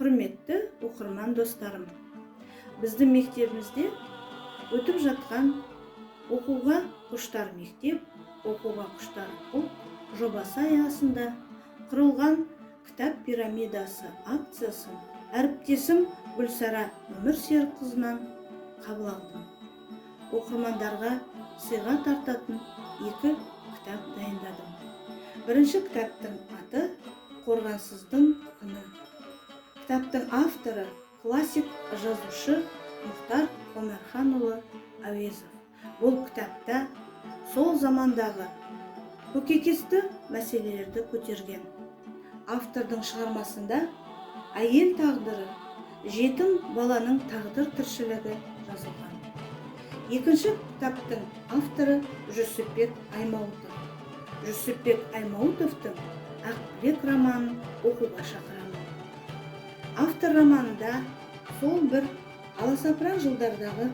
Құрметті оқырман достарым, біздің мектебімізде өтіп жатқан оқуға құштар мектеп, оқуға құштар ұлт жобасы аясында құрылған кітап пирамидасы акциясын әріптесім Гүлсара Өмірсерікқызынан қабыл алдым. Оқырмандарға сыйға тартатын 2 кітап дайындадым. Бірінші кітаптың аты «Қорғансыздың күні». Кітаптың авторы классик жазушы Мұхтар Омарханұлы Әуезов. Бұл кітапта сол замандағы көкейкесті мәселелерді көтерген. Автордың шығармасында әйел тағдыры, жетім баланың тағдыр тіршілігі жазылған. Екінші кітаптың авторы Жүсіпбек Аймауытов. Жүсіпбек Аймауытовтың «Ақбілек» романын оқуға шақырамын. Автор романында сол бір аласапыран жылдардағы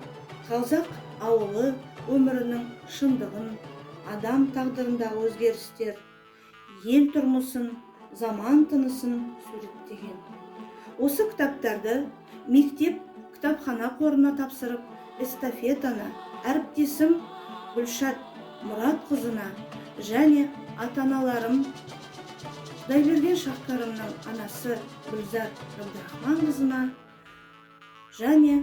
қазақ ауылы өмірінің шындығын, адам тағдырындағы өзгерістер, ел тұрмысын, заман тынысын суреттеген. Осы кітаптарды мектеп кітапхана қорына тапсырып, эстафетаны әріптесім Гүлшат Мұратқызына және ата-аналарым Құдайберген Шаққарымның анасы Гүлзат Абдрахманқызына және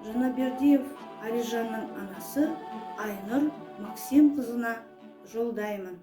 Жанабердиев Алижанның анасы Айнұр Максимқызына жолдаймын.